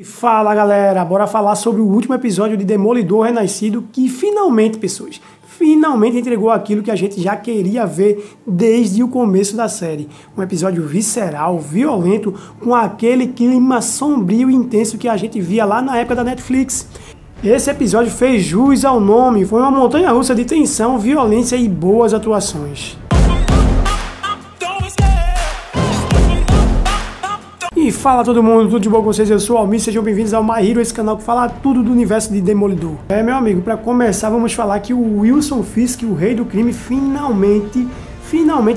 Fala galera, bora falar sobre o último episódio de Demolidor Renascido que finalmente, pessoas, entregou aquilo que a gente já queria ver desde o começo da série. Um episódio visceral, violento, com aquele clima sombrio e intenso que a gente via lá na época da Netflix. Esse episódio fez jus ao nome, foi uma montanha-russa de tensão, violência e boas atuações. E fala todo mundo, tudo de bom com vocês? Eu sou o Almir, sejam bem-vindos ao My Hero, esse canal que fala tudo do universo de Demolidor. Meu amigo, para começar vamos falar que o Wilson Fisk, o rei do crime, finalmente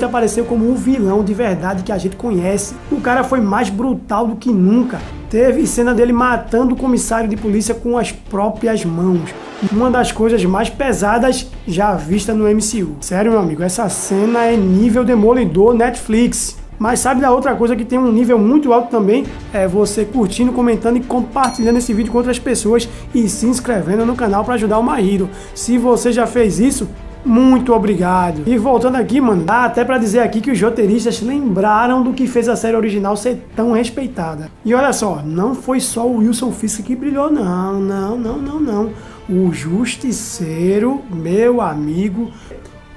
apareceu como o vilão de verdade que a gente conhece. O cara foi mais brutal do que nunca. Teve cena dele matando o comissário de polícia com as próprias mãos. Uma das coisas mais pesadas já vista no MCU. Sério, meu amigo, essa cena é nível Demolidor Netflix. Mas sabe da outra coisa que tem um nível muito alto também? É você curtindo, comentando e compartilhando esse vídeo com outras pessoas e se inscrevendo no canal para ajudar o My Hero. Se você já fez isso, muito obrigado. E voltando aqui, mano, dá até pra dizer aqui que os roteiristas lembraram do que fez a série original ser tão respeitada. E olha só, não foi só o Wilson Fisk que brilhou, não. O Justiceiro, meu amigo...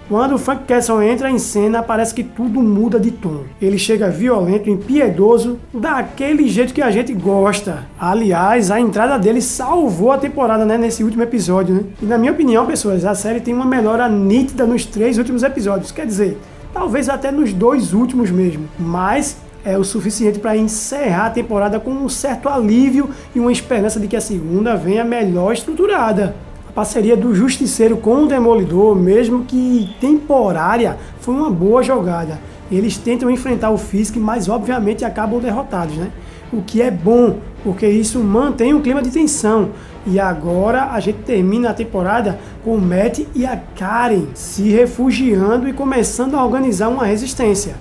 Quando o Frank Castle entra em cena, parece que tudo muda de tom. Ele chega violento, impiedoso, daquele jeito que a gente gosta. Aliás, a entrada dele salvou a temporada, né, nesse último episódio, né? E na minha opinião, pessoas, a série tem uma melhora nítida nos 3 últimos episódios. Quer dizer, talvez até nos 2 últimos mesmo. Mas é o suficiente para encerrar a temporada com um certo alívio e uma esperança de que a segunda venha melhor estruturada. A parceria do Justiceiro com o Demolidor, mesmo que temporária, foi uma boa jogada. Eles tentam enfrentar o Fisk, mas obviamente acabam derrotados, né? O que é bom, porque isso mantém um clima de tensão. E agora a gente termina a temporada com o Matt e a Karen se refugiando e começando a organizar uma resistência.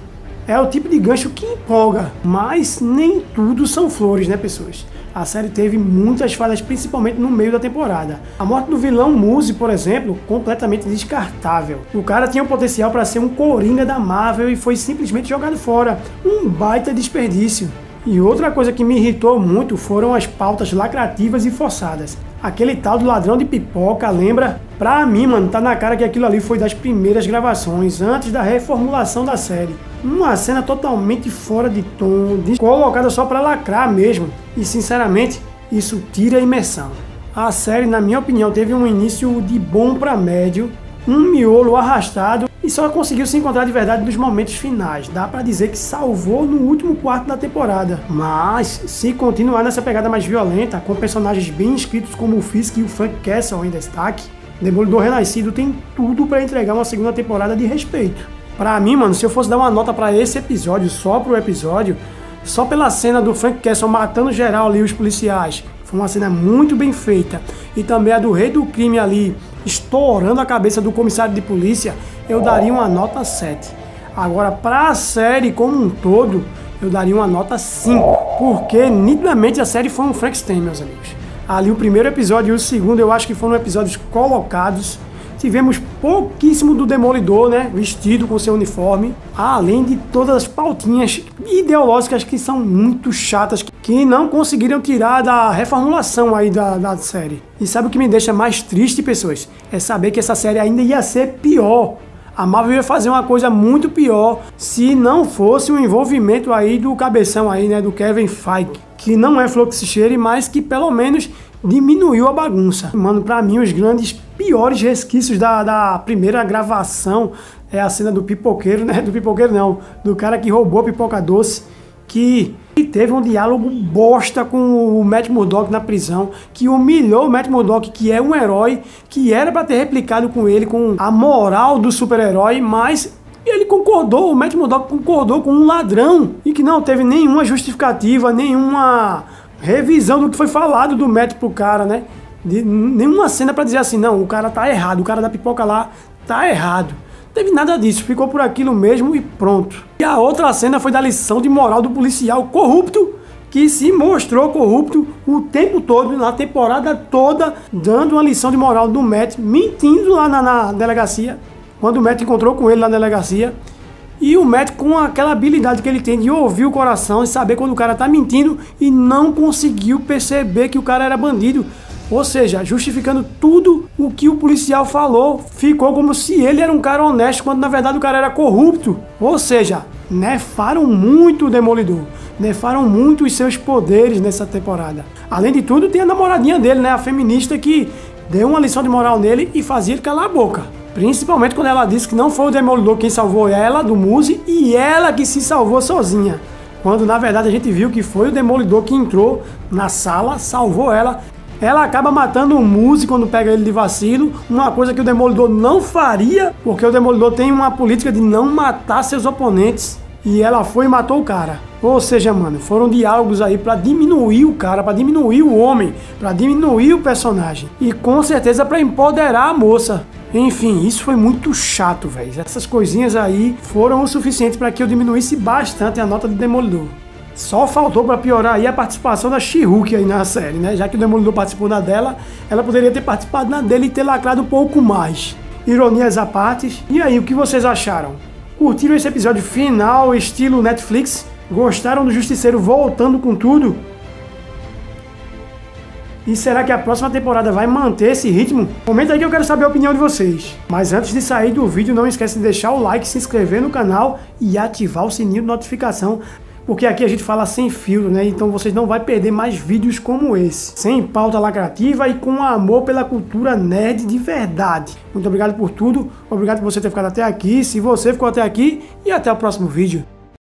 É o tipo de gancho que empolga, mas nem tudo são flores, né, pessoas? A série teve muitas falhas, principalmente no meio da temporada. A morte do vilão Muse, por exemplo, completamente descartável. O cara tinha o potencial para ser um Coringa da Marvel e foi simplesmente jogado fora. Um baita desperdício. E outra coisa que me irritou muito foram as pautas lacrativas e forçadas. Aquele tal do ladrão de pipoca, lembra? Pra mim, mano, tá na cara que aquilo ali foi das primeiras gravações, antes da reformulação da série. Uma cena totalmente fora de tom, colocada só pra lacrar mesmo. E sinceramente, isso tira a imersão. A série, na minha opinião, teve um início de bom pra médio, um miolo arrastado e só conseguiu se encontrar de verdade nos momentos finais. Dá pra dizer que salvou no último quarto da temporada. Mas, se continuar nessa pegada mais violenta, com personagens bem escritos como o Fisk e o Frank Castle em destaque, Demolidor Renascido tem tudo pra entregar uma segunda temporada de respeito. Pra mim, mano, se eu fosse dar uma nota pra esse episódio, só pro episódio, só pela cena do Frank Castle matando geral ali os policiais, foi uma cena muito bem feita, e também a do rei do crime ali, estourando a cabeça do comissário de polícia, eu daria uma nota 7. Agora, pra série como um todo, eu daria uma nota 5, porque nitidamente a série foi um Frankenstein, meus amigos. Ali o primeiro episódio e o segundo eu acho que foram episódios colocados. Tivemos pouquíssimo do Demolidor, né, vestido com seu uniforme, além de todas as pautinhas ideológicas que são muito chatas, que não conseguiram tirar da reformulação aí da série. E sabe o que me deixa mais triste, pessoas? É saber que essa série ainda ia ser pior. A Marvel ia fazer uma coisa muito pior se não fosse o envolvimento aí do cabeção aí, né, do Kevin Feige, que não é fluxicheiro, mas que pelo menos diminuiu a bagunça. Mano, pra mim os grandes piores resquícios da primeira gravação é a cena do pipoqueiro, né? Do pipoqueiro não, do cara que roubou a pipoca doce, que teve um diálogo bosta com o Matt Murdock na prisão, que humilhou o Matt Murdock, que é um herói, que era pra ter replicado com ele, com a moral do super-herói, mas ele concordou, o Matt Murdock concordou com um ladrão, e que não teve nenhuma justificativa, nenhuma revisão do que foi falado do Matt pro cara, né? Nenhuma cena pra dizer assim, não, o cara tá errado, o cara da pipoca lá tá errado. Não teve nada disso, ficou por aquilo mesmo e pronto. E a outra cena foi da lição de moral do policial corrupto, que se mostrou corrupto o tempo todo, na temporada toda, dando uma lição de moral do Matt, mentindo lá na delegacia. Quando o Matt encontrou com ele na delegacia, E o médico, com aquela habilidade que ele tem de ouvir o coração e saber quando o cara tá mentindo, e não conseguiu perceber que o cara era bandido. Ou seja, justificando tudo o que o policial falou, ficou como se ele era um cara honesto, quando na verdade o cara era corrupto. Ou seja, nefaram muito o Demolidor, nefaram muito os seus poderes nessa temporada. Além de tudo, tem a namoradinha dele, né, a feminista, que deu uma lição de moral nele e fazia ele calar a boca. Principalmente quando ela disse que não foi o Demolidor quem salvou ela do Muse e ela que se salvou sozinha. Quando na verdade a gente viu que foi o Demolidor que entrou na sala, salvou ela. Ela acaba matando o Muse quando pega ele de vacilo, uma coisa que o Demolidor não faria, porque o Demolidor tem uma política de não matar seus oponentes. E ela foi e matou o cara. Ou seja, mano, foram diálogos aí pra diminuir o cara, pra diminuir o homem, pra diminuir o personagem. E com certeza pra empoderar a moça. Enfim, isso foi muito chato, velho. Essas coisinhas aí foram o suficiente pra que eu diminuísse bastante a nota do Demolidor. Só faltou para piorar aí a participação da She-Hulk aí na série, né? Já que o Demolidor participou na dela, ela poderia ter participado na dele e ter lacrado um pouco mais. Ironias à parte. E aí, o que vocês acharam? Curtiram esse episódio final, estilo Netflix? Gostaram do Justiceiro voltando com tudo? E será que a próxima temporada vai manter esse ritmo? Comenta aí que eu quero saber a opinião de vocês. Mas antes de sair do vídeo, não esquece de deixar o like, se inscrever no canal e ativar o sininho de notificação, porque aqui a gente fala sem filtro, né? Então vocês não vão perder mais vídeos como esse. Sem pauta lacrativa e com amor pela cultura nerd de verdade. Muito obrigado por tudo. Obrigado por você ter ficado até aqui. Se você ficou até aqui, e até o próximo vídeo.